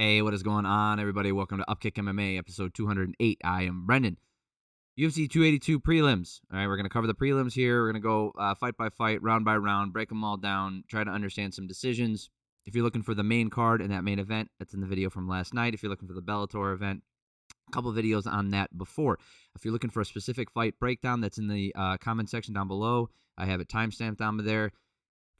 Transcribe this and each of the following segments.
Hey, what is going on, everybody? Welcome to Upkick MMA, episode 208. I am Brendan. UFC 282 prelims. All right, we're going to cover the prelims here. We're going to go fight by fight, round by round, break them all down, try to understand some decisions. If you're looking for the main card and that main event, that's in the video from last night. If you're looking for the Bellator event, a couple of videos on that before. If you're looking for a specific fight breakdown, that's in the comment section down below. I have it timestamped down there.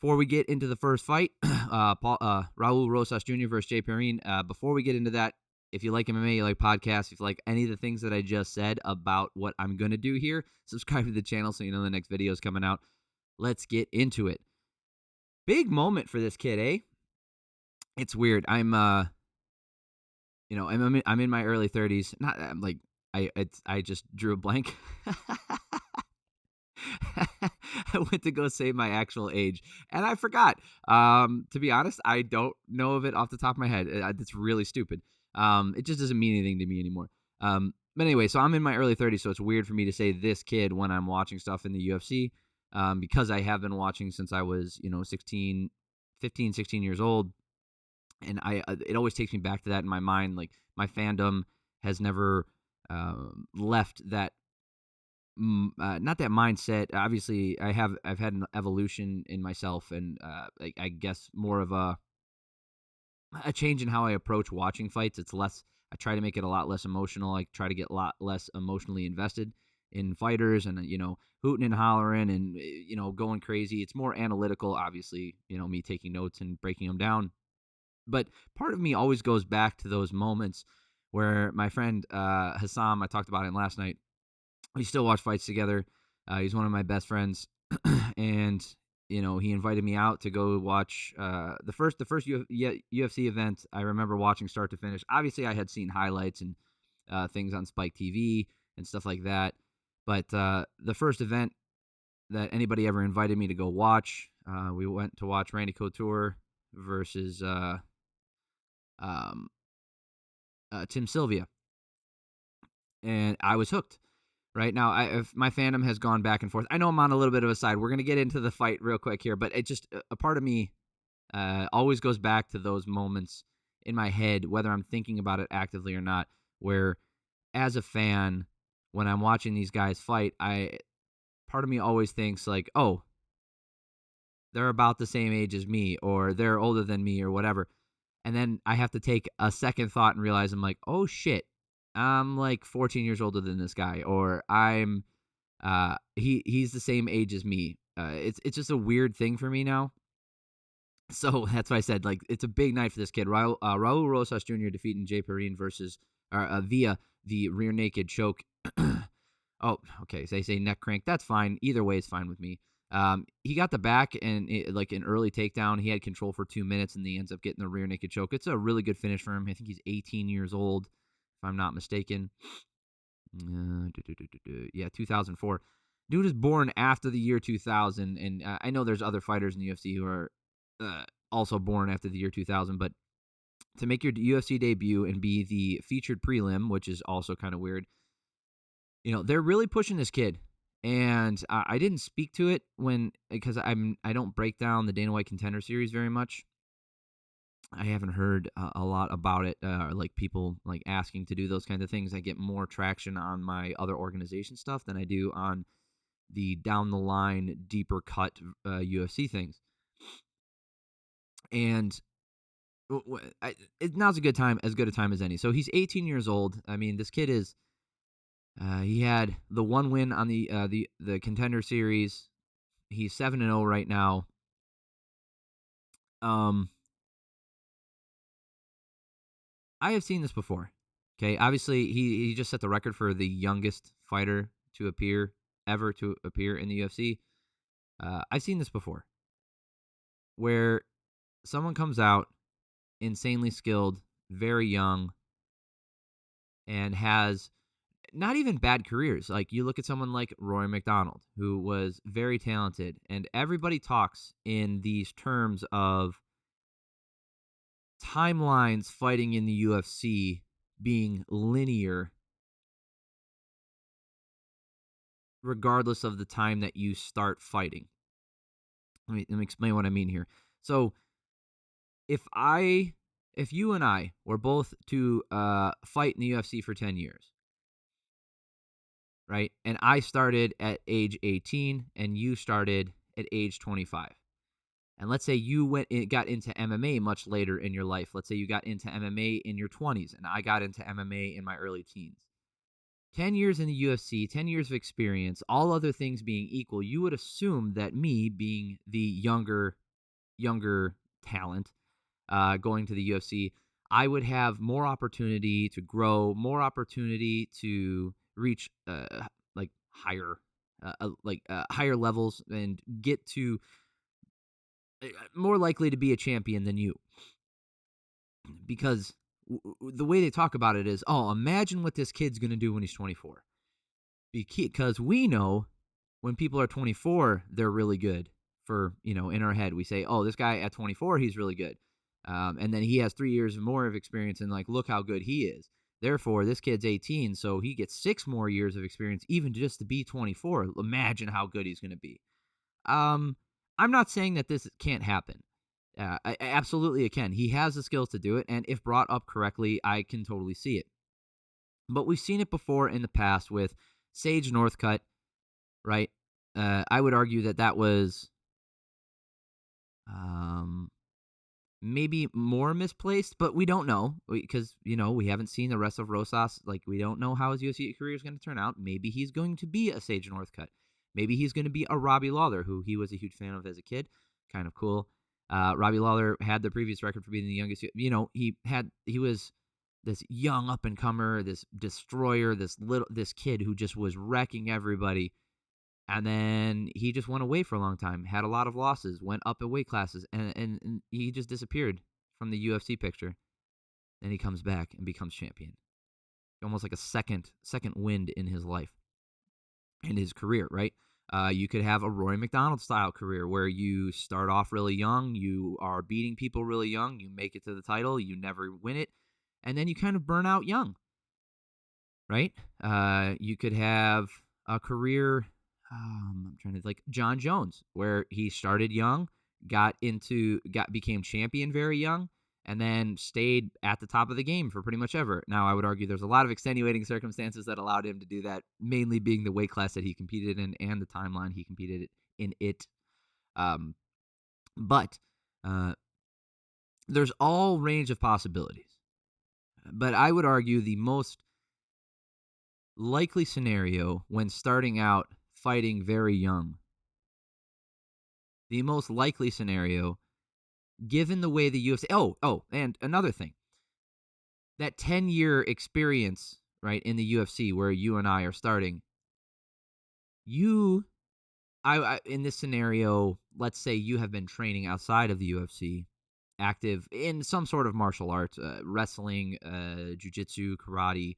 Before we get into the first fight, Raul Rosas Jr. versus Perrin. Before we get into that, if you like MMA, you like podcasts, if you like any of the things that I just said about what I'm going to do here, subscribe to the channel so you know the next video is coming out. Let's get into it. Big moment for this kid, eh? It's weird. I'm in my early 30s. I just drew a blank. I went to go say my actual age, and I forgot. To be honest, I don't know of it off the top of my head. It's really stupid. It just doesn't mean anything to me anymore. But anyway, so I'm in my early 30s, so it's weird for me to say this kid when I'm watching stuff in the UFC, because I have been watching since I was, 16 years old. And it always takes me back to that in my mind. Like, my fandom has never left that. Not that mindset. Obviously, I've had an evolution in myself, and I guess more of a change in how I approach watching fights. It's less. I try to make it a lot less emotional. I try to get a lot less emotionally invested in fighters, and hooting and hollering, and going crazy. It's more analytical. Obviously, me taking notes and breaking them down. But part of me always goes back to those moments where my friend Hassam, I talked about him last night. We still watch fights together. He's one of my best friends, and he invited me out to go watch the first UFC event. I remember watching start to finish. Obviously, I had seen highlights and things on Spike TV and stuff like that. But the first event that anybody ever invited me to go watch, we went to watch Randy Couture versus Tim Sylvia, and I was hooked. Right now, if my fandom has gone back and forth. I know I'm on a little bit of a side. We're going to get into the fight real quick here, but it just, a part of me always goes back to those moments in my head, whether I'm thinking about it actively or not, where as a fan, when I'm watching these guys fight, part of me always thinks like, oh, they're about the same age as me, or they're older than me, or whatever. And then I have to take a second thought and realize I'm like, oh shit, I'm like 14 years older than this guy, or I'm he's the same age as me. It's just a weird thing for me now. So that's why I said, like, it's a big night for this kid. Raul Rosas Jr. defeating Perrin versus via the rear naked choke. Oh, okay. So they say neck crank. That's fine. Either way is fine with me. He got the back and like an early takedown. He had control for 2 minutes, and he ends up getting the rear naked choke. It's a really good finish for him. I think he's 18 years old, if I'm not mistaken. Yeah, 2004. Dude is born after the year 2000, and I know there's other fighters in the UFC who are also born after the year 2000, but to make your UFC debut and be the featured prelim, which is also kind of weird, they're really pushing this kid. And I didn't speak to it because I don't break down the Dana White Contender Series very much. I haven't heard a lot about it, like people like asking to do those kinds of things. I get more traction on my other organization stuff than I do on the down the line, deeper cut UFC things. And now's a good time, as good a time as any. So he's 18 years old. I mean, this kid is. He had the one win on the Contender Series. He's 7-0 right now. I have seen this before. Okay, obviously he just set the record for the youngest fighter to appear in the UFC. I've seen this before, where someone comes out insanely skilled, very young, and has not even bad careers. Like, you look at someone like Roy McDonald, who was very talented, and everybody talks in these terms of timelines fighting in the UFC being linear regardless of the time that you start fighting. Let me explain what I mean here. So if I if you and I were both to fight in the UFC for 10 years, right? And I started at age 18 and you started at age 25. And let's say you got into MMA much later in your life. Let's say you got into MMA in your 20s and I got into MMA in my early teens. 10 years in the UFC, 10 years of experience, all other things being equal, you would assume that me being the younger talent going to the UFC, I would have more opportunity to grow, more opportunity to reach like higher levels and get to more likely to be a champion than you, because the way they talk about it is, oh, imagine what this kid's going to do when he's 24, because we know when people are 24, they're really good. For, in our head, we say, oh, this guy at 24, he's really good. And then he has 3 years more of experience, and like, look how good he is. Therefore, this kid's 18, so he gets 6 more years of experience, even just to be 24. Imagine how good he's going to be. I'm not saying that this can't happen. Absolutely, it can. He has the skills to do it, and if brought up correctly, I can totally see it. But we've seen it before in the past with Sage Northcutt, right? I would argue that was maybe more misplaced, but we don't know because, we haven't seen the rest of Rosas. Like, we don't know how his UFC career is going to turn out. Maybe he's going to be a Sage Northcutt. Maybe he's going to be a Robbie Lawler, who he was a huge fan of as a kid. Kind of cool. Robbie Lawler had the previous record for being the youngest. He was this young up-and-comer, this destroyer, this kid who just was wrecking everybody. And then he just went away for a long time, had a lot of losses, went up in weight classes, and he just disappeared from the UFC picture. Then he comes back and becomes champion. Almost like a second wind in his life, in his career, right? You could have a Rory McDonald-style career where you start off really young, you are beating people really young, you make it to the title, you never win it, and then you kind of burn out young, right? You could have a career... I'm trying to like John Jones, where he started young, became champion very young, and then stayed at the top of the game for pretty much ever. Now, I would argue there's a lot of extenuating circumstances that allowed him to do that, mainly being the weight class that he competed in and the timeline he competed in it. But there's all range of possibilities. But I would argue the most likely scenario when starting out fighting very young, the most likely scenario, given the way the UFC... and another thing, that 10-year experience, right, in the UFC where you and I are starting, in this scenario, let's say you have been training outside of the UFC, active in some sort of martial arts, wrestling, jiu-jitsu, karate,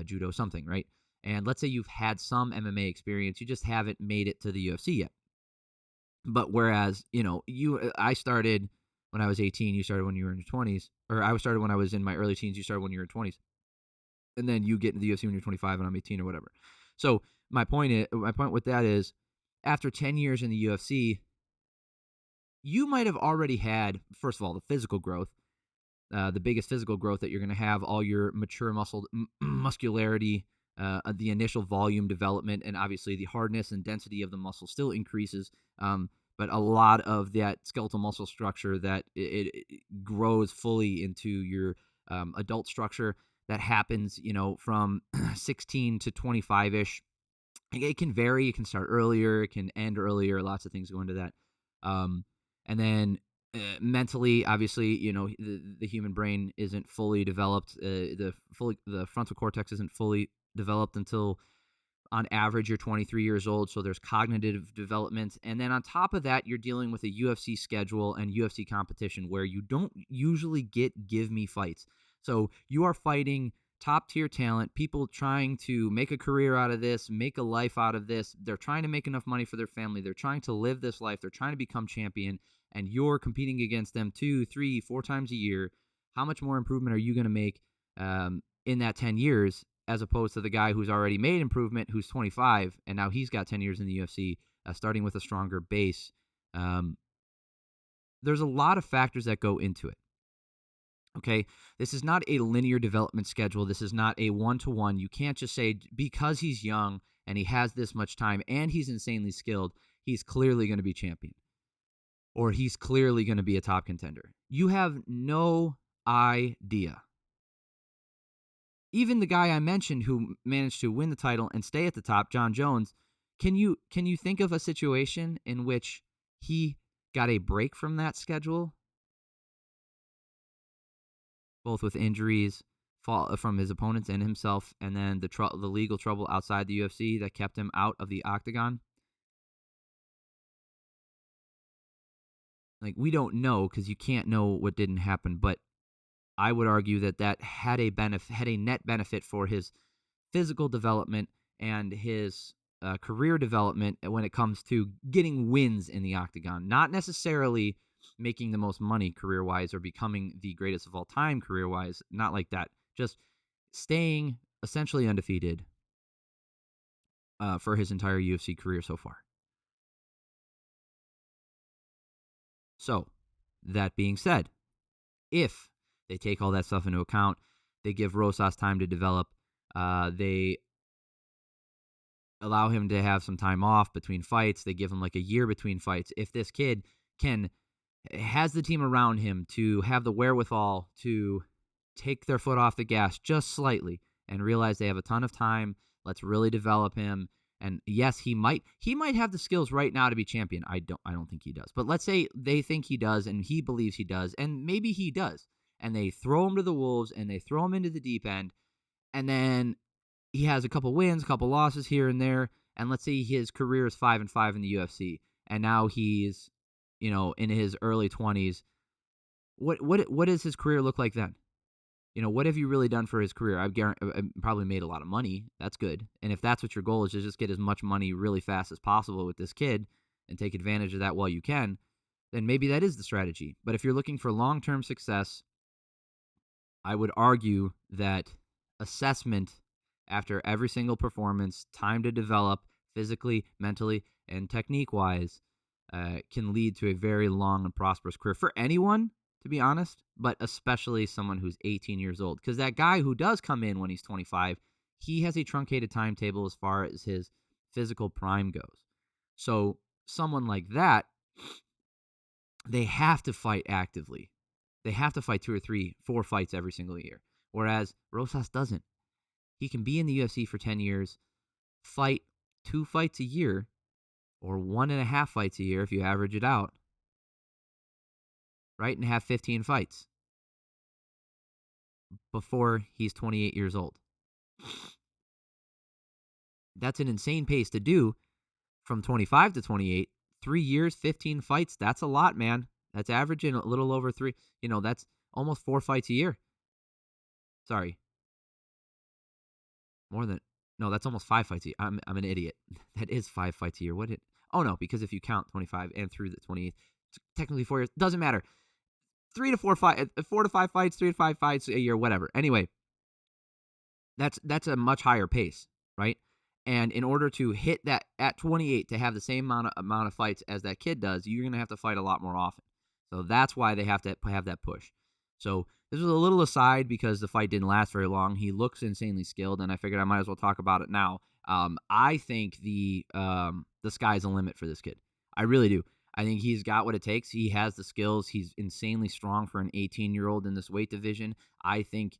judo, something, right? And let's say you've had some MMA experience, you just haven't made it to the UFC yet. But whereas, I started when I was 18, you started when you were in your 20s, or I started when I was in my early teens, you started when you were in 20s. And then you get into the UFC when you're 25 and I'm 18 or whatever. So my point with that is, after 10 years in the UFC, you might have already had, first of all, the physical growth, the biggest physical growth that you're going to have, all your mature muscularity, the initial volume development, and obviously the hardness and density of the muscle still increases. But a lot of that skeletal muscle structure that it grows fully into your adult structure that happens, from 16 to 25-ish. It can vary. It can start earlier. It can end earlier. Lots of things go into that. And then mentally, obviously, the human brain isn't fully developed. The frontal cortex isn't fully developed until, on average, you're 23 years old. So there's cognitive development. And then on top of that, you're dealing with a UFC schedule and UFC competition where you don't usually give me fights. So you are fighting top tier talent, people trying to make a career out of this, make a life out of this. They're trying to make enough money for their family. They're trying to live this life. They're trying to become champion, and you're competing against them 2, 3, 4 times a year. How much more improvement are you going to make in that 10 years as opposed to the guy who's already made improvement, who's 25, and now he's got 10 years in the UFC, starting with a stronger base? There's a lot of factors that go into it. Okay, this is not a linear development schedule. This is not a one-to-one. You can't just say because he's young and he has this much time and he's insanely skilled, he's clearly going to be champion or he's clearly going to be a top contender. You have no idea. Even the guy I mentioned who managed to win the title and stay at the top, John Jones, can you think of a situation in which he got a break from that schedule, both with injuries from his opponents and himself, and then the legal trouble outside the UFC that kept him out of the octagon? Like, we don't know because you can't know what didn't happen, but I would argue that had a net benefit for his physical development and his career development when it comes to getting wins in the octagon, not necessarily making the most money career-wise or becoming the greatest of all time career-wise, not like that. Just staying essentially undefeated for his entire UFC career so far. So, that being said, if they take all that stuff into account, they give Rosas time to develop, they allow him to have some time off between fights, they give him like a year between fights. If this kid has the team around him to have the wherewithal to take their foot off the gas just slightly and realize they have a ton of time, let's really develop him. And yes, he might have the skills right now to be champion. I don't think he does. But let's say they think he does and he believes he does, and maybe he does. And they throw him to the wolves and they throw him into the deep end, and then he has a couple wins, a couple losses here and there, and let's say his career is 5-5 in the UFC, and now he's, in his early 20s. What does his career look like then? What have you really done for his career? I probably made a lot of money. That's good. And if that's what your goal is, to just get as much money really fast as possible with this kid and take advantage of that while you can, then maybe that is the strategy. But if you're looking for long-term success, I would argue that assessment after every single performance, time to develop physically, mentally, and technique-wise, can lead to a very long and prosperous career for anyone, to be honest, but especially someone who's 18 years old. Because that guy who does come in when he's 25, he has a truncated timetable as far as his physical prime goes. So someone like that, they have to fight actively. They have to fight 2 or 3, 4 fights every single year. Whereas Rosas doesn't. He can be in the UFC for 10 years, fight 2 fights a year, or 1.5 fights a year if you average it out, right? And have 15 fights before he's 28 years old. That's an insane pace to do from 25 to 28. 3 years, 15 fights. That's a lot, man. That's averaging a little over 3. That's almost 4 fights a year. Sorry. More than, no, that's almost 5 fights a year. I'm an idiot. That is 5 fights a year. Oh, no, because if you count 25 and through the 28, technically 4 years. Doesn't matter. 4 to 5 fights, 3 to 5 fights a year, whatever. Anyway, that's a much higher pace, right? And in order to hit that at 28 to have the same amount of fights as that kid does, you're going to have to fight a lot more often. So that's why they have to have that push. So this was a little aside because the fight didn't last very long. He looks insanely skilled, and I figured I might as well talk about it now. I think the sky's the limit for this kid. I really do. I think he's got what it takes. He has the skills. He's insanely strong for an 18-year-old in this weight division. I think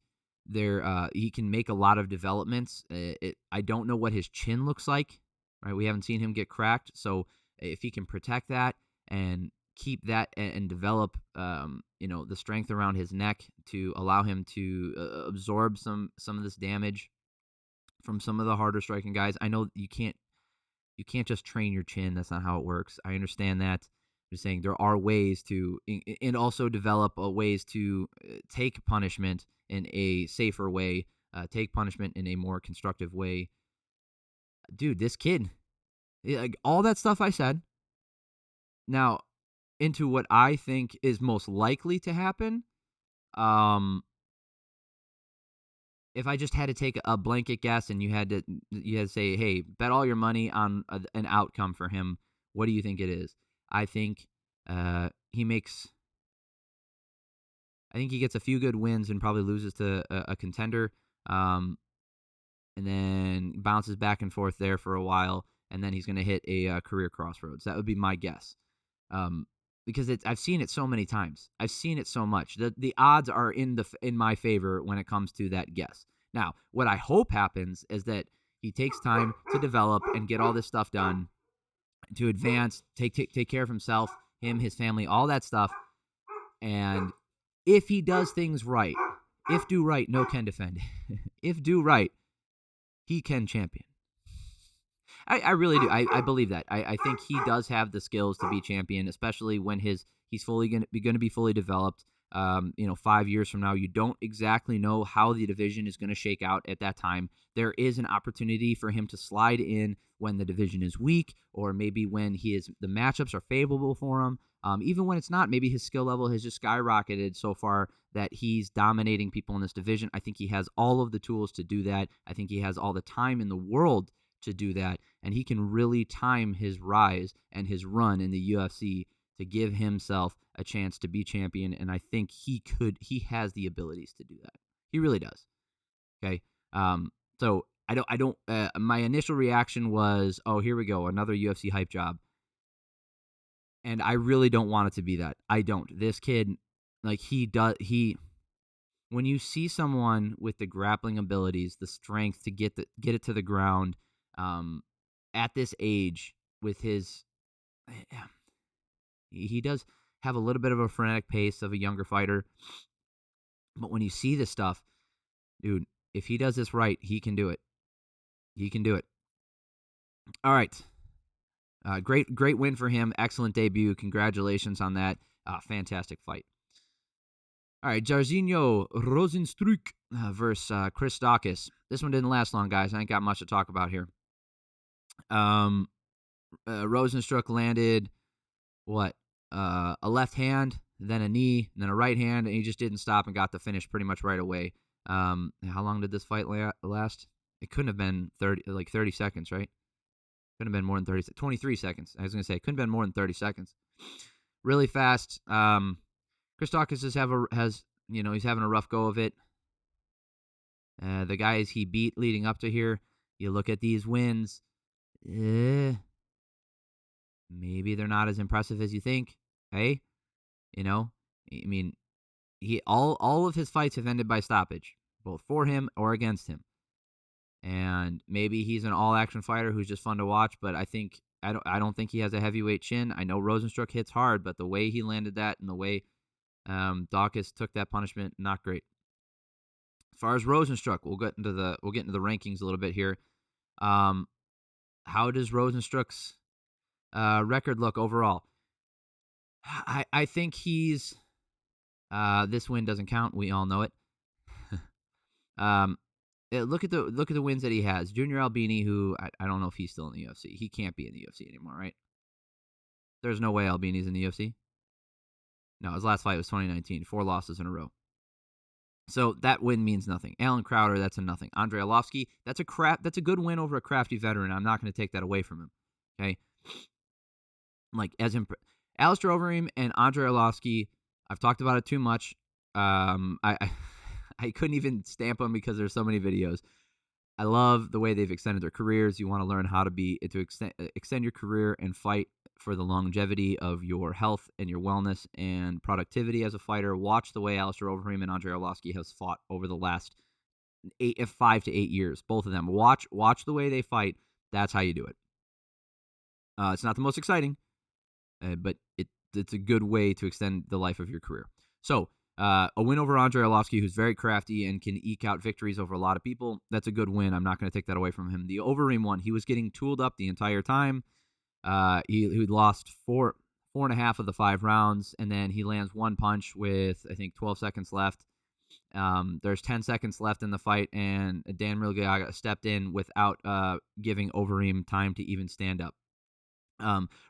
he can make a lot of developments. I don't know what his chin looks like. Right, we haven't seen him get cracked. So if he can protect that and keep that and develop, the strength around his neck to allow him to absorb some of this damage from some of the harder striking guys. I know you can't just train your chin. That's not how it works. I understand that. I'm just saying there are ways to, and also develop ways to take punishment in a safer way, take punishment in a more constructive way. Dude, this kid, like all that stuff I said, now into what I think is most likely to happen. If I just had to take a blanket guess and you had to say, hey, bet all your money on an outcome for him, what do you think it is? I think he makes I think he gets a few good wins and probably loses to a contender, and then bounces back and forth there for a while, and then he's going to hit a career crossroads. That would be my guess, because I've seen it so many times. I've seen it so much. The odds are in my favor when it comes to that guess. Now, what I hope happens is that he takes time to develop and get all this stuff done, to advance, take care of himself, his family, all that stuff. And if he does things right, if do right, no can defend. If do right, he can champion. I really do. I believe that. I think he does have the skills to be champion, especially when he's fully going to be fully developed. 5 years from now, you don't exactly know how the division is going to shake out at that time. There is an opportunity for him to slide in when the division is weak, or maybe when the matchups are favorable for him. Even when it's not, maybe his skill level has just skyrocketed so far that he's dominating people in this division. I think he has all of the tools to do that. I think he has all the time in the world to do that, and he can really time his rise and his run in the UFC to give himself a chance to be champion, and I think he has the abilities to do that. He really does. Okay. So my initial reaction was, oh, here we go, another UFC hype job. And I really don't want it to be that. I don't. This kid, like, when you see someone with the grappling abilities, the strength to get it to the ground, at this age, with he does have a little bit of a frenetic pace of a younger fighter. But when you see this stuff, dude, if he does this right, he can do it. He can do it. All right. Great win for him. Excellent debut. Congratulations on that. Fantastic fight. All right, Jairzinho Rozenstruik versus Chris Daukaus. This one didn't last long, guys. I ain't got much to talk about here. Rozenstruik landed, a left hand, then a knee, then a right hand, and he just didn't stop and got the finish pretty much right away. How long did this fight last? It couldn't have been 30 seconds, right? Couldn't have been more than 30. 23 seconds. I was going to say, it couldn't have been more than 30 seconds. Really fast. Chris Daukaus he's having a rough go of it. The guys he beat leading up to here, you look at these wins, maybe they're not as impressive as you think. Hey, all of his fights have ended by stoppage, both for him or against him. And maybe he's an all-action fighter who's just fun to watch, but I don't think he has a heavyweight chin. I know Rozenstruik hits hard, but the way he landed that and the way Daukaus took that punishment, not great. As far as Rozenstruik, we'll get into the rankings a little bit here. How does Rozenstruik's record look overall? I think he's this win doesn't count. We all know it. Look at the wins that he has. Junior Albini, who I don't know if he's still in the UFC. He can't be in the UFC anymore, right? There's no way Albini's in the UFC. No, his last fight was 2019. 4 losses in a row. So that win means nothing. Alan Crowder, that's a nothing. Andrei Arlovski, that's a good win over a crafty veteran. I'm not going to take that away from him. Okay? Alistair Overeem and Andrei Arlovski, I've talked about it too much. I couldn't even stamp them because there's so many videos. I love the way they've extended their careers. You want to learn how to extend your career and fight for the longevity of your health and your wellness and productivity as a fighter. Watch the way Alistair Overeem and Andrei Arlovski has fought over the last 5 to 8 years. Both of them. Watch the way they fight. That's how you do it. It's not the most exciting, but it's a good way to extend the life of your career. So, a win over Andrei Arlovski, who's very crafty and can eke out victories over a lot of people. That's a good win. I'm not going to take that away from him. The Overeem one, he was getting tooled up the entire time. He lost 4.5 of the 5 rounds, and then he lands one punch with, I think, 12 seconds left. There's 10 seconds left in the fight, and Dan Milgaga stepped in without giving Overeem time to even stand up.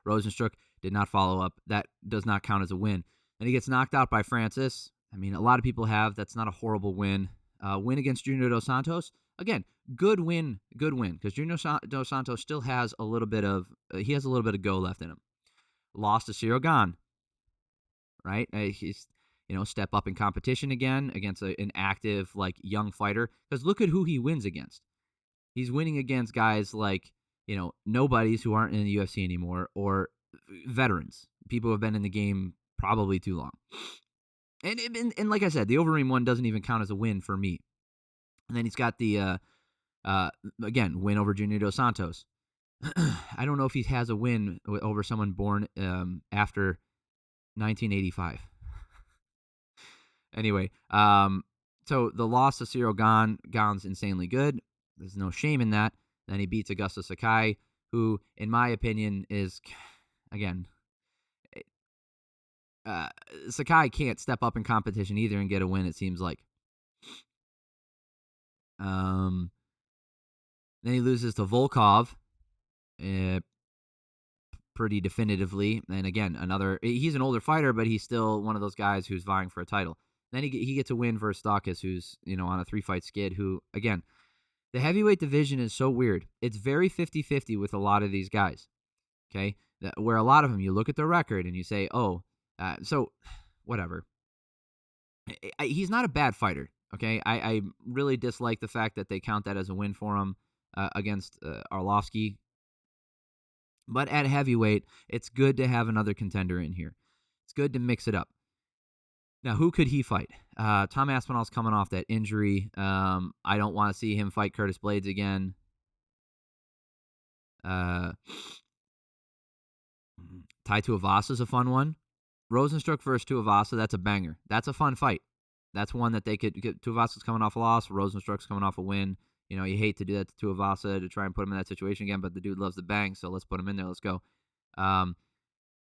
Rozenstruik did not follow up. That does not count as a win. And he gets knocked out by Francis. I mean, a lot of people have. That's not a horrible win. Win against Junior Dos Santos. Again, good win, because Junior Dos Santos still has a little bit of go left in him. Lost to Ciro Gane, right? step up in competition again against an active, like, young fighter. Because look at who he wins against. He's winning against guys like, nobodies who aren't in the UFC anymore, or veterans, people who have been in the game probably too long. And like I said, the Overeem one doesn't even count as a win for me. And then he's got the, again, win over Junior Dos Santos. I don't know if he has a win over someone born after 1985. Anyway, so the loss of Cyril Gane's insanely good. There's no shame in that. Then he beats Augusto Sakai, who, in my opinion, is, again, Sakai can't step up in competition either and get a win, it seems like. Then he loses to Volkov pretty definitively. And again, he's an older fighter, but he's still one of those guys who's vying for a title. Then he gets a win versus Daukaus, who's, on a 3-fight skid, who, again, the heavyweight division is so weird. It's very 50-50 with a lot of these guys, okay? Where a lot of them, you look at their record and you say, so whatever. He's not a bad fighter, okay? I really dislike the fact that they count that as a win for him against Arlovsky. But at heavyweight, it's good to have another contender in here. It's good to mix it up. Now, who could he fight? Tom Aspinall's coming off that injury. I don't want to see him fight Curtis Blades again. Tai Tuivasa's a fun one. Rozenstruik versus Tuivasa, that's a banger. That's a fun fight. That's one that they could get. Tuivasa's coming off a loss. Rozenstruik's coming off a win. You hate to do that to Tuivasa to try and put him in that situation again, but the dude loves the bang, so let's put him in there. Let's go.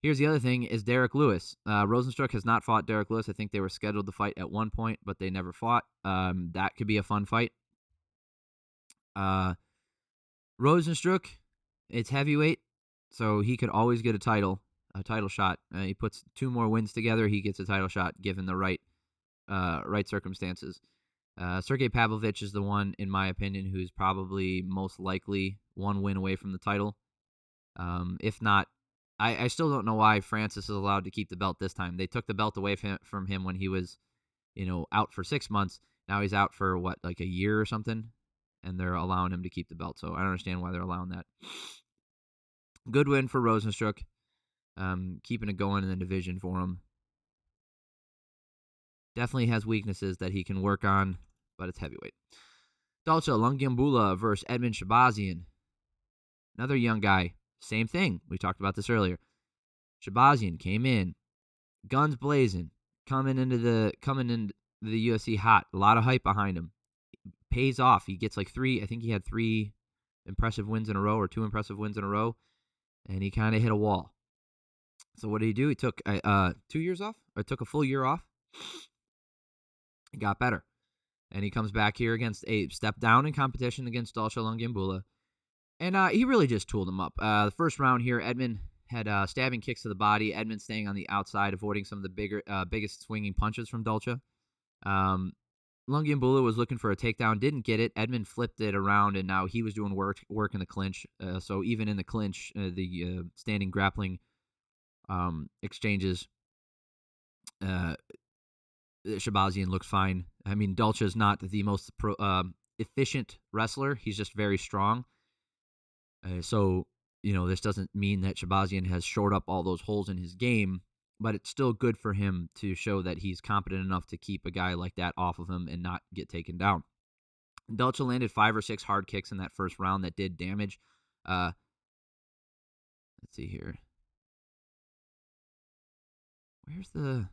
Here's the other thing is Derek Lewis. Rozenstruik has not fought Derek Lewis. I think they were scheduled to fight at one point, but they never fought. That could be a fun fight. Rozenstruik, it's heavyweight, so he could always get a title shot. He puts 2 more wins together, he gets a title shot given the right circumstances. Sergey Pavlovich is the one, in my opinion, who's probably most likely 1 win away from the title. If not, I still don't know why Francis is allowed to keep the belt this time. They took the belt away from him when he was, out for 6 months. Now he's out for, like a year or something, and they're allowing him to keep the belt. So I don't understand why they're allowing that. Good win for Rozenstruik. Keeping it going in the division for him. Definitely has weaknesses that he can work on, but it's heavyweight. Dalcha Lungiambula versus Edmen Shabazyan. Another young guy. Same thing. We talked about this earlier. Shabazyan came in, guns blazing, coming into the UFC hot. A lot of hype behind him. Pays off. He gets like 3. I think he had 3 impressive wins in a row, or 2 impressive wins in a row, and he kind of hit a wall. So what did he do? He took 2 years off, or took a full year off. He got better, and he comes back here against a step down in competition against Dalcha Lungiambula. And he really just tooled him up. The first round here, Edmen had stabbing kicks to the body. Edmen staying on the outside, avoiding some of the biggest swinging punches from Dalcha. Lungiambula was looking for a takedown, didn't get it. Edmen flipped it around, and now he was doing work in the clinch. So even in the clinch, the standing grappling exchanges, Shabazyan looked fine. I mean, Dalcha's not the most efficient wrestler. He's just very strong. So, this doesn't mean that Shabazyan has shored up all those holes in his game, but it's still good for him to show that he's competent enough to keep a guy like that off of him and not get taken down. Dalcha landed 5 or 6 hard kicks in that first round that did damage. Let's see here. Where's the...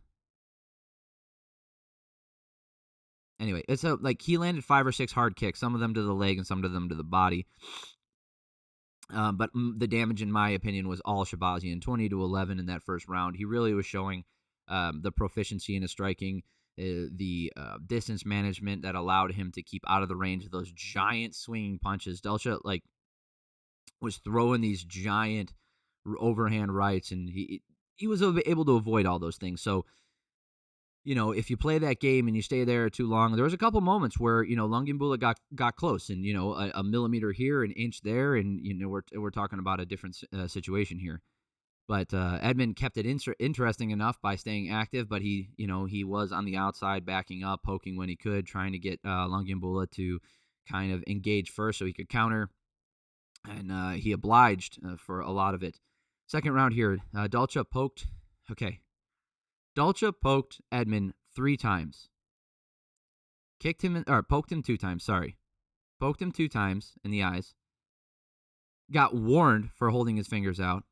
Anyway, it's he landed 5 or 6 hard kicks, some of them to the leg and some of them to the body. But the damage, in my opinion, was all Shabazyan, 20-11 in that first round. He really was showing the proficiency in his striking, the distance management that allowed him to keep out of the range of those giant swinging punches. Dalcha was throwing these giant overhand rights, and he was able to avoid all those things. So, if you play that game and you stay there too long, there was a couple moments where, Lungiambula got close, and, a millimeter here, an inch there, and, we're talking about a different situation here. But Edmen kept it interesting enough by staying active, but he was on the outside backing up, poking when he could, trying to get Lungiambula to kind of engage first so he could counter, and he obliged for a lot of it. Second round here, Dalcha poked Edmen 3 times. Poked him 2 times, sorry. Poked him 2 times in the eyes. Got warned for holding his fingers out.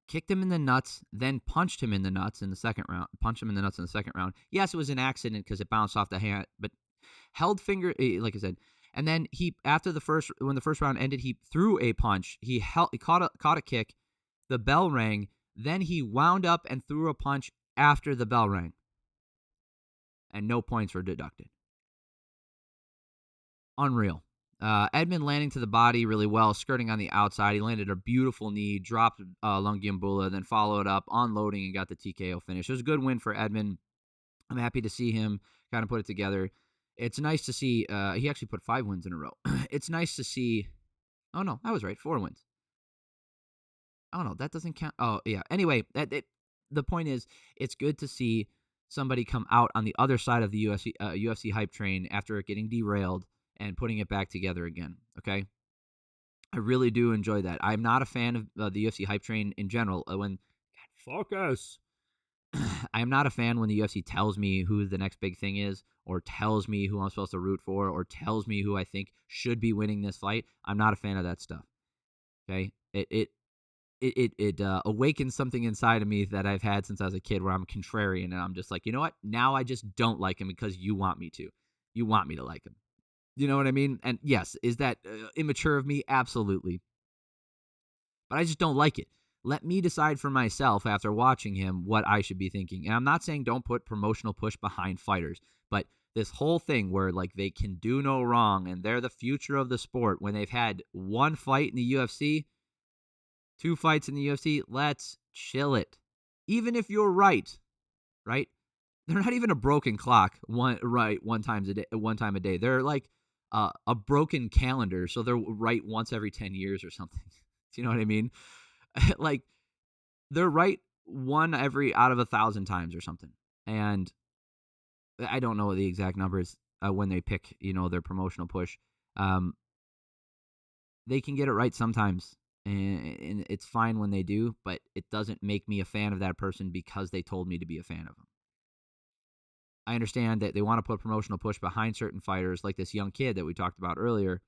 Kicked him in the nuts, then punched him in the nuts in the second round. Yes, it was an accident because it bounced off the hand, but held finger, like I said. And then when the first round ended, he threw a punch. He caught a kick. The bell rang. Then he wound up and threw a punch after the bell rang. And no points were deducted. Unreal. Edmen landing to the body really well, skirting on the outside. He landed a beautiful knee, dropped Lungiambula, then followed up, unloading, and got the TKO finish. It was a good win for Edmen. I'm happy to see him kind of put it together. It's nice to see. He actually put 5 wins in a row. It's nice to see. Oh, no, I was right. 4 wins. Oh, no, that doesn't count. Oh, yeah. Anyway, the point is, it's good to see somebody come out on the other side of the UFC hype train after it getting derailed and putting it back together again, okay? I really do enjoy that. I'm not a fan of the UFC hype train in general. Focus. I am not a fan when the UFC tells me who the next big thing is, or tells me who I'm supposed to root for, or tells me who I think should be winning this fight. I'm not a fan of that stuff, okay? It awakens something inside of me that I've had since I was a kid where I'm contrarian, and I'm just like, you know what? Now I just don't like him because you want me to. You want me to like him. You know what I mean? And yes, is that immature of me? Absolutely. But I just don't like it. Let me decide for myself after watching him what I should be thinking. And I'm not saying don't put promotional push behind fighters, but this whole thing where like they can do no wrong and they're the future of the sport when they've had 1 fight in the UFC, 2 fights in the UFC, let's chill it. Even if you're right? They're not even a broken clock one time a day. They're like a broken calendar, so they're right once every 10 years or something. Do you know what I mean? Like, they're right one every out of 1,000 times or something. And I don't know the exact numbers when they pick, their promotional push. They can get it right sometimes, and it's fine when they do, but it doesn't make me a fan of that person because they told me to be a fan of them. I understand that they want to put promotional push behind certain fighters, like this young kid that we talked about earlier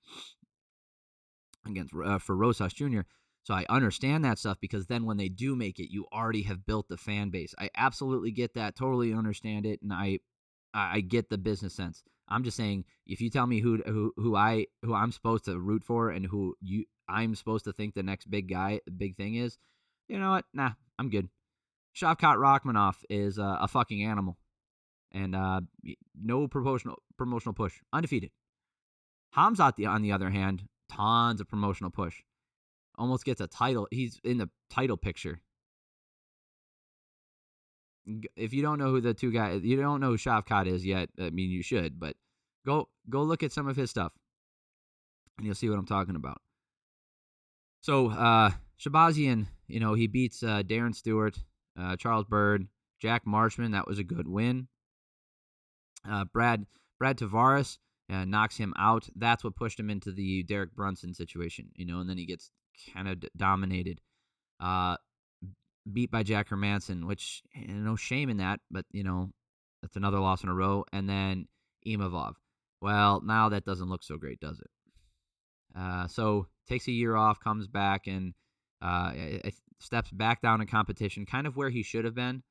for Rosas Jr. So I understand that stuff because then when they do make it, you already have built the fan base. I absolutely get that, totally understand it, and I get the business sense. I'm just saying, if you tell me who I'm supposed to root for and I'm supposed to think the next big thing is, you know what? Nah, I'm good. Shavkat Rakhmonov is a fucking animal. And no promotional push. Undefeated. Hamzat, on the other hand, tons of promotional push. Almost gets a title. He's in the title picture. If you don't know who the two guys, you don't know who Shavkat is yet, I mean, you should, but go look at some of his stuff, and you'll see what I'm talking about. So, Shabazyan, he beats Darren Stewart, Charles Byrd, Jack Marshman. That was a good win. Brad Tavares knocks him out. That's what pushed him into the Derek Brunson situation, and then he gets kind of dominated. Beat by Jack Hermanson, which, no shame in that, but, that's another loss in a row. And then Imavov. Well, now that doesn't look so great, does it? So takes a year off, comes back, and steps back down in competition, kind of where he should have been.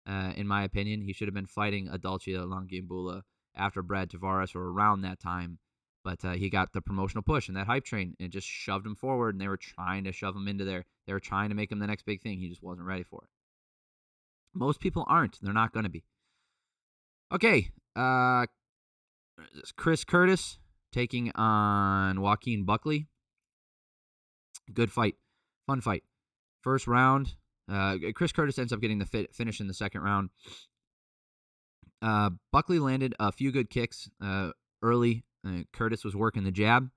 In my opinion, he should have been fighting a Dalcha Lungiambula after Brad Tavares or around that time. But he got the promotional push and that hype train, and it just shoved him forward, and they were trying to shove him into there. They were trying to make him the next big thing. He just wasn't ready for it. Most people aren't. They're not going to be. Okay. Chris Curtis taking on Joaquin Buckley. Good fight. Fun fight. First round. Chris Curtis ends up getting the finish in the second round. Buckley landed a few good kicks early. Curtis was working the jab.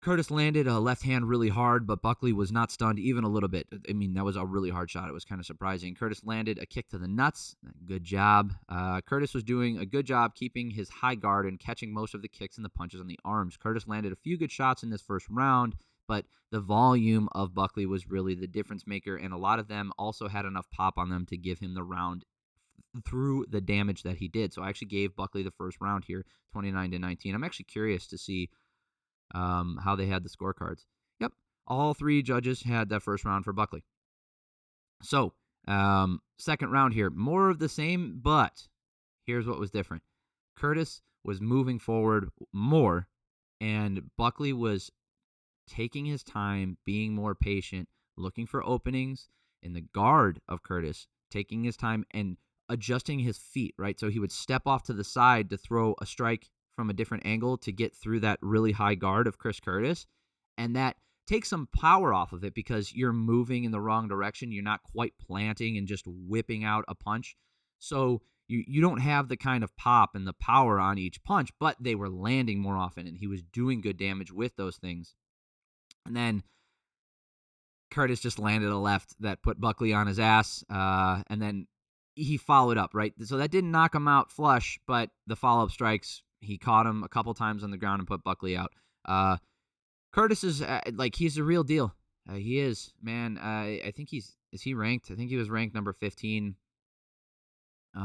Curtis landed a left hand really hard, but Buckley was not stunned even a little bit. I mean, that was a really hard shot. It was kind of surprising. Curtis landed a kick to the nuts. Good job. Curtis was doing a good job keeping his high guard and catching most of the kicks and the punches on the arms. Curtis landed a few good shots in this first round, but the volume of Buckley was really the difference maker, and a lot of them also had enough pop on them to give him the round through the damage that he did. So I actually gave Buckley the first round here, 29-19. I'm actually curious to see how they had the scorecards. Yep, all three judges had that first round for Buckley. So, second round here, more of the same, but here's what was different. Curtis was moving forward more, and Buckley was taking his time, being more patient, looking for openings in the guard of Curtis, taking his time and adjusting his feet, right? So he would step off to the side to throw a strike from a different angle to get through that really high guard of Chris Curtis. And that takes some power off of it because you're moving in the wrong direction. You're not quite planting and just whipping out a punch. So you don't have the kind of pop and the power on each punch, but they were landing more often, and he was doing good damage with those things. And then Curtis just landed a left that put Buckley on his ass, and then he followed up, right? So that didn't knock him out flush, but the follow-up strikes, he caught him a couple times on the ground and put Buckley out. Curtis is, he's the real deal. He is, man. I think is he ranked? I think he was ranked number 15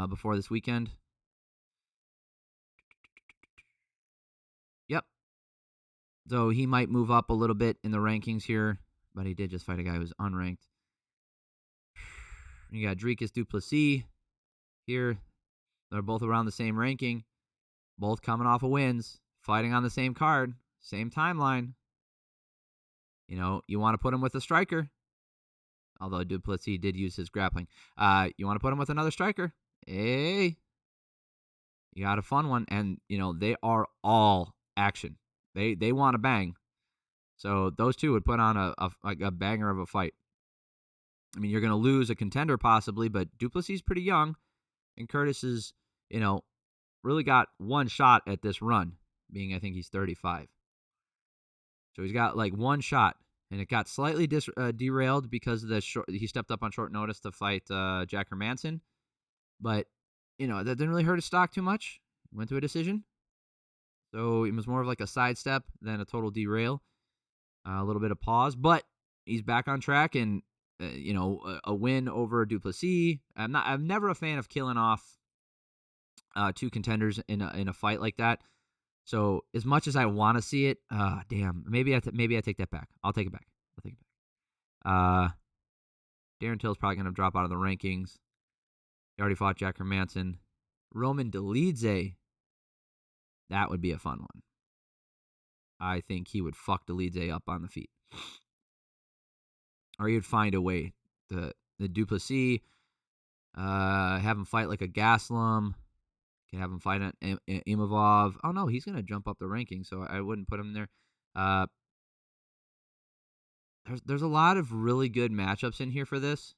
before this weekend. Yep. So he might move up a little bit in the rankings here, but he did just fight a guy who was unranked. You got Dricus du Plessis here. They're both around the same ranking. Both coming off of wins, fighting on the same card, same timeline. You know, you want to put him with a striker, although du Plessis did use his grappling. You want to put him with another striker? Hey, you got a fun one, and you know they are all action. They want to bang, so those two would put on a banger of a fight. I mean, you're going to lose a contender possibly, but du Plessis is pretty young, and Curtis is, really got one shot at this run, being I think he's 35. So he's got like one shot, and it got slightly derailed because of he stepped up on short notice to fight Jack Hermanson. But, that didn't really hurt his stock too much. Went to a decision. So it was more of like a sidestep than a total derail. A little bit of pause, but he's back on track, and, a win over du Plessis. I'm never a fan of killing off two contenders in a fight like that. So as much as I want to see it, maybe I take that back. I'll take it back. Darren Till's probably going to drop out of the rankings. He already fought Jack Hermanson. Roman Dolidze, that would be a fun one. I think he would fuck Dolidze up on the feet. Or he would find a way. The du Plessis, have him fight like a Gaslam. Can have him fight an Imavov. Oh, no, he's going to jump up the ranking, so I wouldn't put him there. There's a lot of really good matchups in here for this.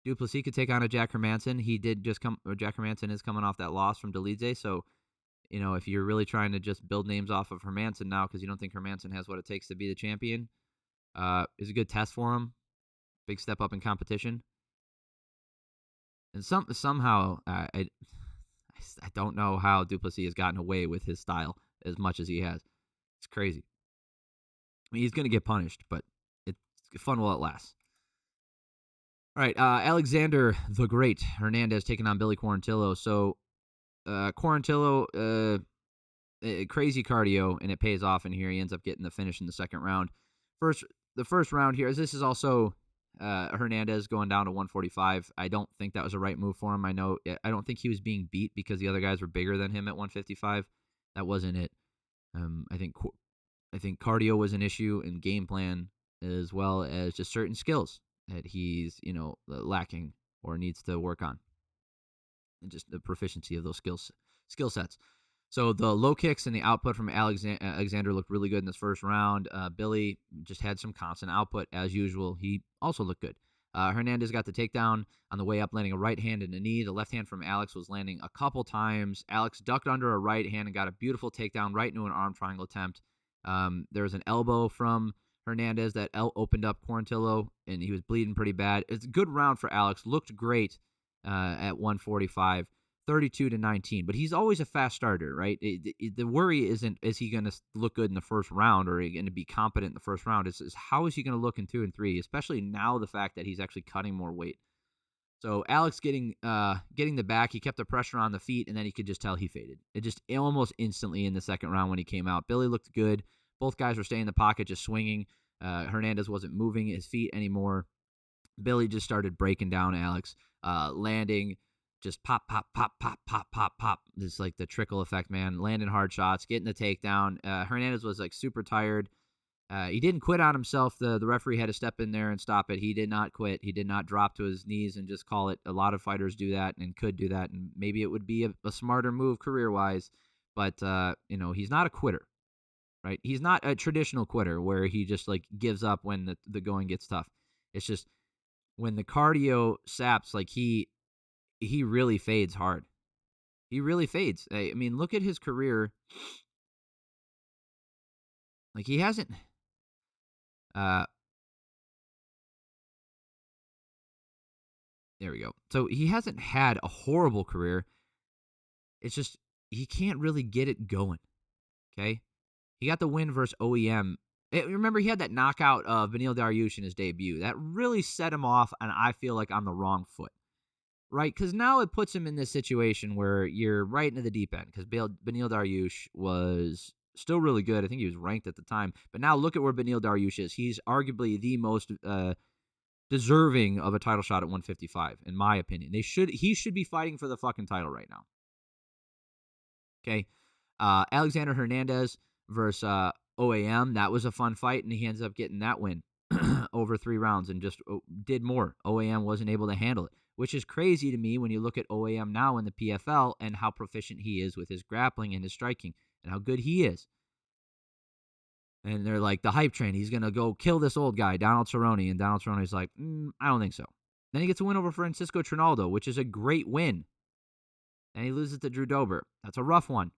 Du Plessis could take on a Jack Hermanson. Jack Hermanson is coming off that loss from Dolidze, so, if you're really trying to just build names off of Hermanson now because you don't think Hermanson has what it takes to be the champion, is a good test for him. Big step up in competition. And somehow, I don't know how du Plessis has gotten away with his style as much as he has. It's crazy. I mean, he's going to get punished, but it's fun while it lasts. All right, Alexander the Great Hernandez taking on Billy Quarantillo. So, Quarantillo, crazy cardio, and it pays off in here. He ends up getting the finish in the second round. The first round here, this is also Hernandez going down to 145. I don't think that was a right move for him. I don't think he was being beat because the other guys were bigger than him at 155. That wasn't it. I think cardio was an issue and game plan as well as just certain skills that he's, lacking or needs to work on. And just the proficiency of those skill sets. So the low kicks and the output from Alexander looked really good in this first round. Billy just had some constant output as usual. He also looked good. Hernandez got the takedown on the way up, landing a right hand and a knee. The left hand from Alex was landing a couple times. Alex ducked under a right hand and got a beautiful takedown right into an arm triangle attempt. There was an elbow from Hernandez that opened up Quarantillo, and he was bleeding pretty bad. It's a good round for Alex. Looked great at 145, 32-19. But he's always a fast starter, right? The worry isn't, is he going to look good in the first round or going to be competent in the first round? It's how is he going to look in 2 and 3, especially now the fact that he's actually cutting more weight. So Alex getting the back, he kept the pressure on the feet, and then he could just tell he faded. It just almost instantly in the second round when he came out. Billy looked good. Both guys were staying in the pocket, just swinging. Hernandez wasn't moving his feet anymore. Billy just started breaking down Alex, landing, just pop, pop, pop, pop, pop, pop, pop. This is like the trickle effect, man. Landing hard shots, getting the takedown. Hernandez was like super tired. He didn't quit on himself. The referee had to step in there and stop it. He did not quit. He did not drop to his knees and just call it. A lot of fighters do that and could do that, and maybe it would be a smarter move career-wise. But, he's not a quitter, right? He's not a traditional quitter where he just, like, gives up when the going gets tough. It's just when the cardio saps, like, he really fades hard. He really fades. I mean, look at his career. Like, he hasn't... There we go. So he hasn't had a horrible career. It's just he can't really get it going, okay? He got the win versus OEM. Remember, he had that knockout of Beneil Dariush in his debut. That really set him off, and I feel like on the wrong foot, right? Because now it puts him in this situation where you're right into the deep end because Beneil Dariush was still really good. I think he was ranked at the time. But now look at where Beneil Dariush is. He's arguably the most... deserving of a title shot at 155, in my opinion. He should be fighting for the fucking title right now. Okay. Alexander Hernandez versus OAM. That was a fun fight, and he ends up getting that win over 3 rounds and just did more. OAM wasn't able to handle it, which is crazy to me when you look at OAM now in the PFL and how proficient he is with his grappling and his striking and how good he is. And they're like, the hype train, he's going to go kill this old guy, Donald Cerrone. And Donald Cerrone's like, I don't think so. Then he gets a win over Francisco Trinaldo, which is a great win. And he loses to Drew Dober. That's a rough one.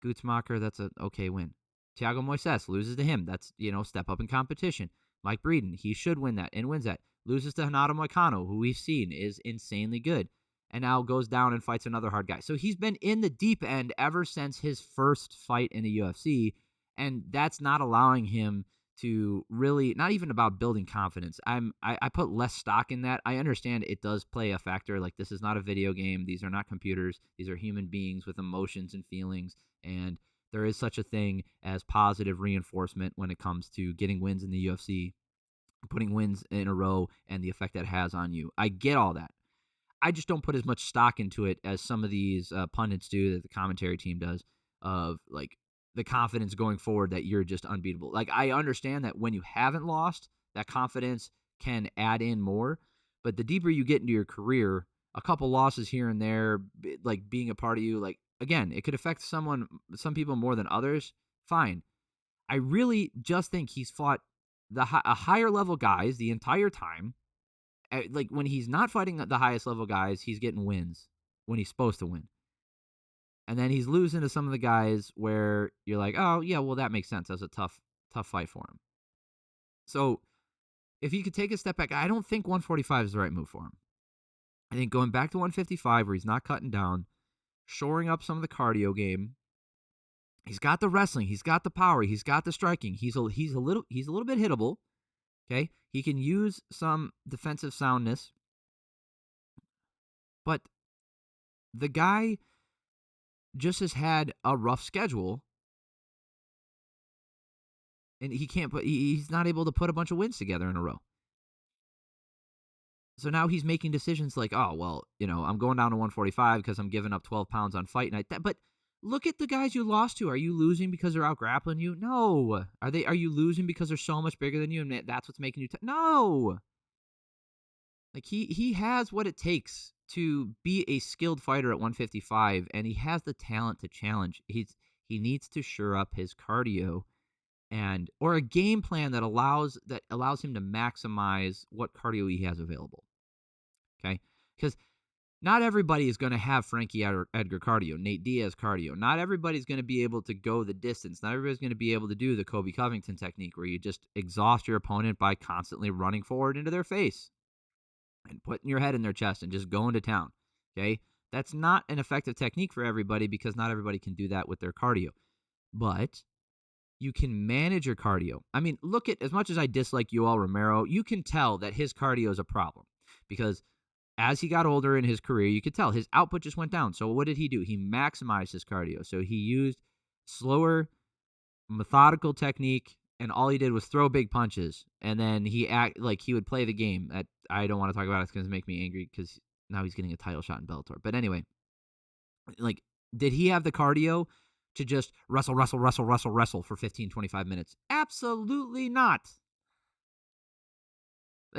Gutzmacher, that's an okay win. Thiago Moises loses to him. That's, step up in competition. Mike Breeden, he should win that and wins that. Loses to Renato Moicano, who we've seen is insanely good. And now goes down and fights another hard guy. So he's been in the deep end ever since his first fight in the UFC. And that's not allowing him to really, not even about building confidence. I put less stock in that. I understand it does play a factor. Like, this is not a video game. These are not computers. These are human beings with emotions and feelings. And there is such a thing as positive reinforcement when it comes to getting wins in the UFC, putting wins in a row, and the effect that has on you. I get all that. I just don't put as much stock into it as some of these pundits do, that the commentary team does, of like the confidence going forward that you're just unbeatable. Like, I understand that when you haven't lost, that confidence can add in more. But the deeper you get into your career, a couple losses here and there, like being a part of you, like, again, it could affect some people more than others. Fine. I really just think he's fought a higher level guys the entire time. Like, when he's not fighting the highest level guys, he's getting wins when he's supposed to win. And then he's losing to some of the guys where you're like, oh, yeah, well, that makes sense. That's a tough fight for him. So if he could take a step back, I don't think 145 is the right move for him. I think going back to 155 where he's not cutting down, shoring up some of the cardio game. He's got the wrestling. He's got the power. He's got the striking. He's a little bit hittable. Okay, he can use some defensive soundness, but the guy just has had a rough schedule, and he's not able to put a bunch of wins together in a row. So now he's making decisions like, oh, well, I'm going down to 145 because I'm giving up 12 pounds on fight night. But look at the guys you lost to. Are you losing because they're out grappling you? No. Are you losing because they're so much bigger than you and that's what's making you no. Like, he has what it takes to be a skilled fighter at 155, and he has the talent to challenge. He needs to shore up his cardio or a game plan that allows him to maximize what cardio he has available. Okay? Because Not everybody is going to have Frankie Edgar cardio, Nate Diaz cardio. Not everybody's going to be able to go the distance. Not everybody's going to be able to do the Kobe Covington technique where you just exhaust your opponent by constantly running forward into their face and putting your head in their chest and just going to town. Okay? That's not an effective technique for everybody because not everybody can do that with their cardio. But you can manage your cardio. I mean, look at, as much as I dislike Yoel Romero, you can tell that his cardio is a problem because as he got older in his career, you could tell his output just went down. So what did he do? He maximized his cardio. So he used slower, methodical technique, and all he did was throw big punches. And then he would play the game. I don't want to talk about it because it makes me angry because now he's getting a title shot in Bellator. But anyway, like, did he have the cardio to just wrestle for 15, 25 minutes? Absolutely not.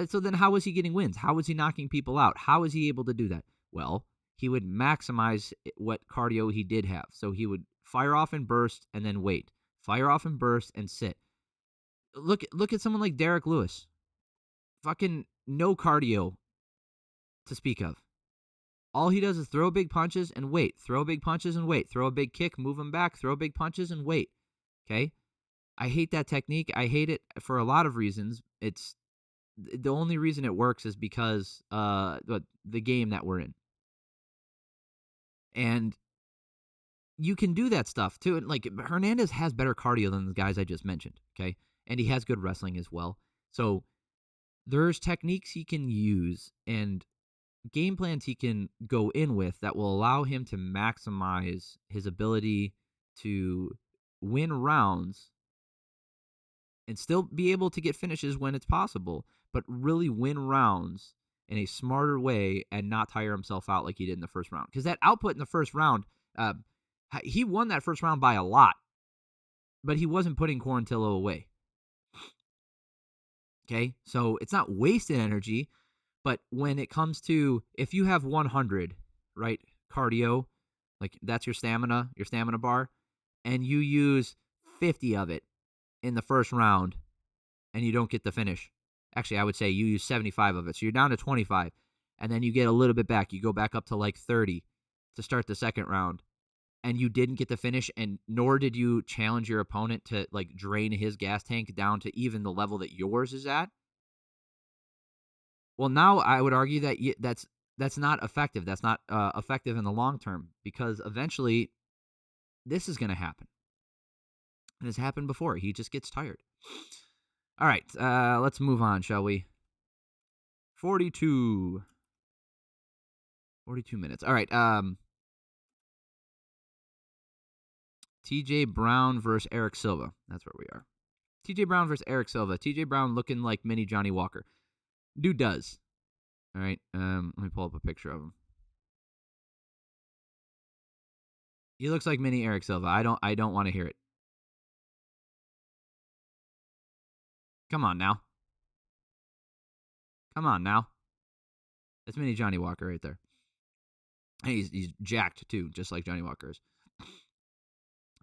So then how was he getting wins? How was he knocking people out? How was he able to do that? Well, he would maximize what cardio he did have. So he would fire off and burst and then wait. Fire off and burst and sit. Look at someone like Derek Lewis. Fucking no cardio to speak of. All he does is throw big punches and wait. Throw big punches and wait. Throw a big kick, move him back, throw big punches and wait. Okay? I hate that technique. I hate it for a lot of reasons. It's the only reason it works is because the game that we're in. And you can do that stuff too. And like Hernandez has better cardio than the guys I just mentioned, okay? And he has good wrestling as well. So there's techniques he can use and game plans he can go in with that will allow him to maximize his ability to win rounds and still be able to get finishes when it's possible, but really win rounds in a smarter way and not tire himself out like he did in the first round. Because that output in the first round, he won that first round by a lot, but he wasn't putting Quarantillo away. Okay, so it's not wasted energy, but when it comes to, if you have 100, right, cardio, like that's your stamina bar, and you use 50 of it in the first round and you don't get the finish. Actually, I would say you use 75 of it. So you're down to 25, and then you get a little bit back. You go back up to like 30 to start the second round, and you didn't get the finish, and nor did you challenge your opponent to like drain his gas tank down to even the level that yours is at. Well, now I would argue that that's not effective. That's not effective in the long term because eventually this is going to happen. And it's happened before. He just gets tired. All right, let's move on, shall we? 42 minutes. All right, TJ Brown versus Eric Silva. That's where we are. TJ Brown versus Eric Silva. TJ Brown looking like mini Johnny Walker. Dude does. All right, let me pull up a picture of him. He looks like mini Eric Silva. I don't want to hear it. Come on now. That's mini Johnny Walker right there. He's jacked too, just like Johnny Walker is.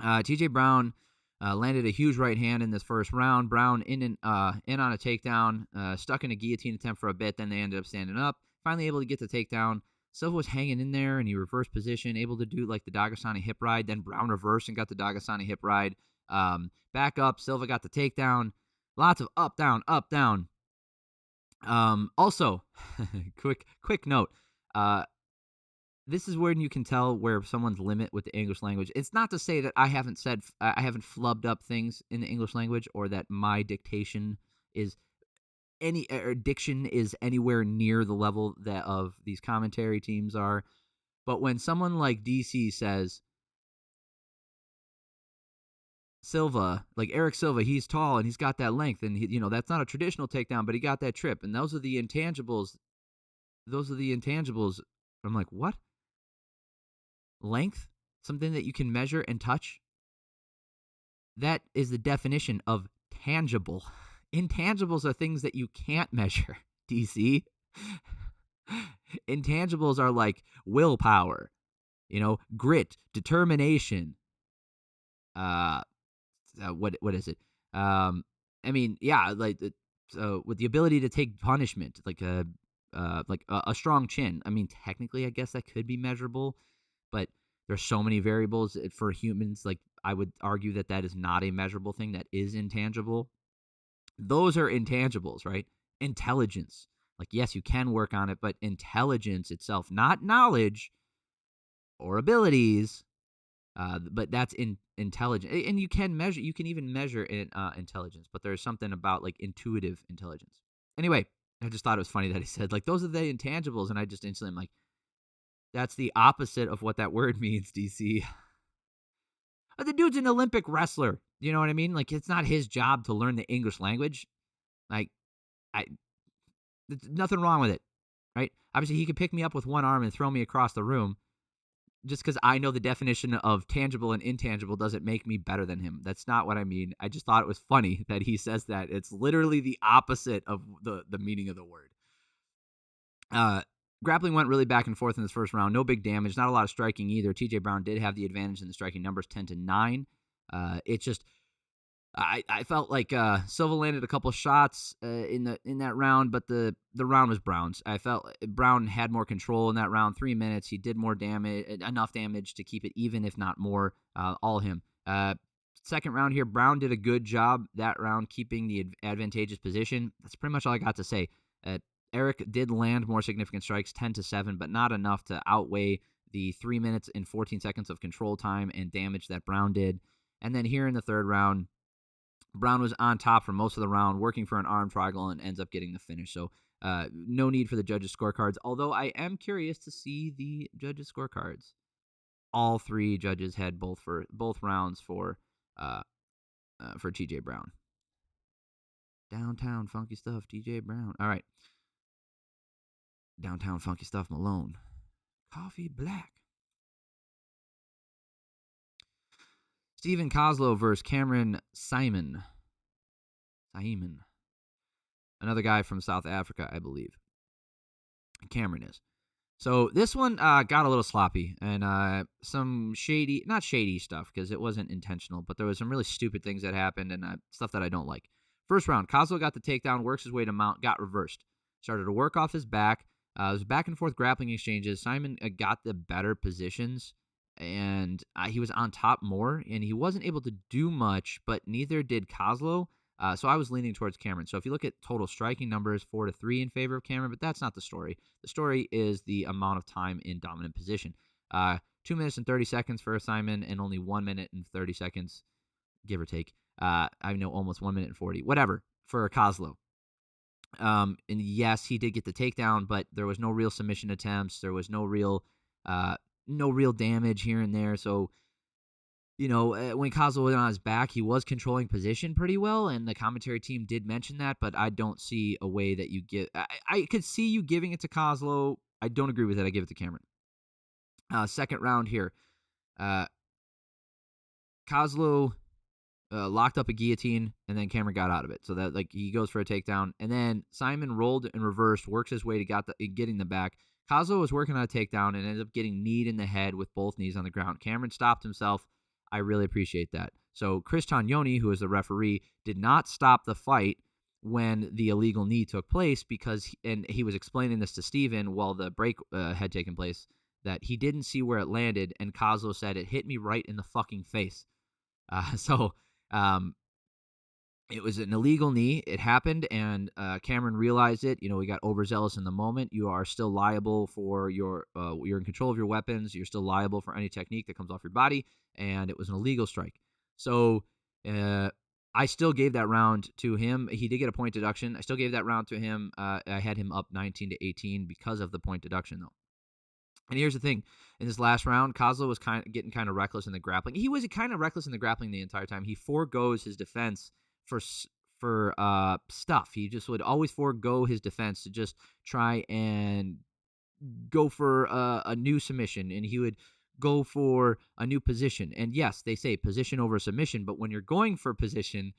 TJ Brown landed a huge right hand in this first round. Brown in on a takedown, stuck in a guillotine attempt for a bit. Then they ended up standing up. Finally able to get the takedown. Silva was hanging in there, and he reversed position, able to do like the Dagestani hip ride. Then Brown reversed and got the Dagestani hip ride. Back up, Silva got the takedown. Lots of up, down, up, down. Also, quick note. This is when you can tell where someone's limit with the English language. It's not to say that I haven't flubbed up things in the English language or that my diction is anywhere near the level that of these commentary teams are. But when someone like DC says Silva, like Eric Silva, he's tall and he's got that length, and that's not a traditional takedown, but he got that trip, and those are the intangibles. I'm like, what? Length? Something that you can measure and touch? That is the definition of tangible. Intangibles are things that you can't measure, DC. Intangibles are like willpower, grit, determination. What is it? I mean, yeah, like with the ability to take punishment, like like a strong chin. I mean, technically, I guess that could be measurable, but there's so many variables for humans. Like, I would argue that is not a measurable thing. That is intangible. Those are intangibles, right? Intelligence. Like, yes, you can work on it, but intelligence itself, not knowledge or abilities, but that's intelligence. And you can even measure intelligence, but there's something about like intuitive intelligence. Anyway, I just thought it was funny that he said, like, those are the intangibles, and I just instantly am like, that's the opposite of what that word means, DC. The dude's an Olympic wrestler. You know what I mean? Like, it's not his job to learn the English language. Like, there's nothing wrong with it, right? Obviously, he could pick me up with one arm and throw me across the room. Just because I know the definition of tangible and intangible doesn't make me better than him. That's not what I mean. I just thought it was funny that he says that. It's literally the opposite of the meaning of the word. Grappling went really back and forth in this first round. No big damage. Not a lot of striking either. TJ Brown did have the advantage in the striking numbers, 10-9. It's just I felt like Silva landed a couple shots in that round, but the round was Brown's. I felt Brown had more control in that round. 3 minutes, he did more damage, enough damage to keep it even, if not more. All him. Second round here, Brown did a good job that round keeping the advantageous position. That's pretty much all I got to say. Eric did land more significant strikes, 10-7, but not enough to outweigh the 3 minutes and 14 seconds of control time and damage that Brown did. And then here in the third round, Brown was on top for most of the round, working for an arm triangle, and ends up getting the finish. So no need for the judges' scorecards, although I am curious to see the judges' scorecards. All three judges had both rounds for TJ Brown. Downtown funky stuff, TJ Brown. All right. Downtown funky stuff, Malone. Coffee black. Stephen Koslow versus Cameron Saaiman. Another guy from South Africa, I believe. Cameron is. So this one got a little sloppy, and some not shady stuff, because it wasn't intentional, but there was some really stupid things that happened, and stuff that I don't like. First round, Koslow got the takedown, works his way to mount, got reversed. Started to work off his back. It was back and forth grappling exchanges. Saaiman got the better positions, and he was on top more, and he wasn't able to do much, but neither did Koslow. So I was leaning towards Cameron. So if you look at total striking numbers, 4-3 in favor of Cameron, but that's not the story. The story is the amount of time in dominant position. 2 minutes and 30 seconds for Saaiman, and only 1 minute and 30 seconds, give or take. I know almost 1 minute and 40, whatever, for Koslow. And yes, he did get the takedown, but there was no real submission attempts. There was no real damage here and there. So, when Koslow was on his back, he was controlling position pretty well, and the commentary team did mention that, but I don't see a way that you get... I could see you giving it to Koslow. I don't agree with it. I give it to Cameron. Second round here. Koslow locked up a guillotine, and then Cameron got out of it. So that, like, he goes for a takedown, and then Saaiman rolled and reversed, works his way to getting the back. Koslow was working on a takedown and ended up getting kneed in the head with both knees on the ground. Cameron stopped himself. I really appreciate that. So Chris Tognoni, who is the referee, did not stop the fight when the illegal knee took place, because he was explaining this to Steven while the break had taken place, that he didn't see where it landed, and Koslow said, it hit me right in the fucking face. It was an illegal knee. It happened, and Cameron realized it. We got overzealous in the moment. You are still liable for you're in control of your weapons. You're still liable for any technique that comes off your body, and it was an illegal strike. So I still gave that round to him. He did get a point deduction. I still gave that round to him. I had him up 19-18 because of the point deduction, though. And here's the thing. In this last round, Koslow was getting kind of reckless in the grappling. He was kind of reckless in the grappling the entire time. He forgoes his defense for stuff. He just would always forego his defense to just try and go for a new submission, and he would go for a new position. And yes, they say position over submission, but when you're going for position,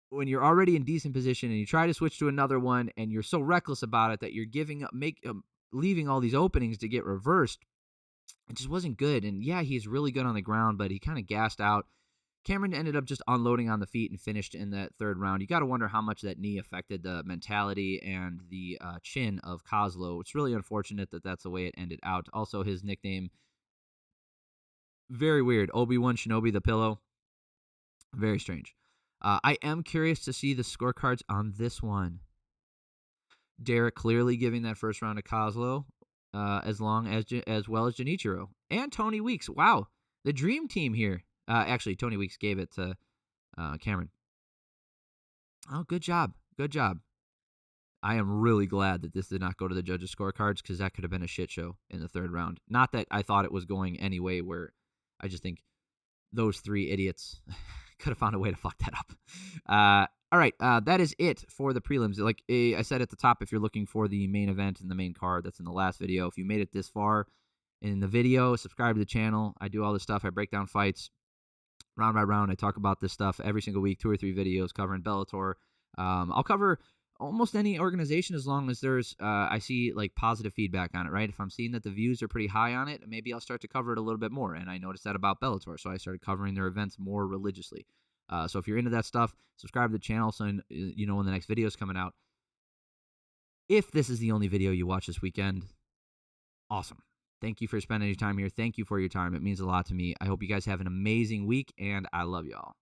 when you're already in decent position and you try to switch to another one, and you're so reckless about it that you're leaving all these openings to get reversed, it just wasn't good. And yeah, he's really good on the ground, but he kind of gassed out. Cameron ended up just unloading on the feet and finished in that third round. You got to wonder how much that knee affected the mentality and the chin of Koslow. It's really unfortunate that that's the way it ended out. Also, his nickname, very weird. Obi-Wan Shinobi the Pillow. Very strange. I am curious to see the scorecards on this one. Derek clearly giving that first round to Koslow, as well as Genichiro and Tony Weeks. Wow, the dream team here. Actually, Tony Weeks gave it to Cameron. Oh, good job. Good job. I am really glad that this did not go to the judges' scorecards, because that could have been a shit show in the third round. Not that I thought it was going anyway, where I just think those three idiots could have found a way to fuck that up. All right, that is it for the prelims. Like I said at the top, if you're looking for the main event and the main card, that's in the last video. If you made it this far in the video, subscribe to the channel. I do all this stuff. I break down fights round by round. I talk about this stuff every single week, 2 or 3 videos covering Bellator. I'll cover almost any organization as long as there's I see like positive feedback on it, right? If I'm seeing that the views are pretty high on it, maybe I'll start to cover it a little bit more. And I noticed that about Bellator, so I started covering their events more religiously. So if you're into that stuff, subscribe to the channel so you know when the next video is coming out. If this is the only video you watch this weekend, awesome. Thank you for spending your time here. Thank you for your time. It means a lot to me. I hope you guys have an amazing week, and I love y'all.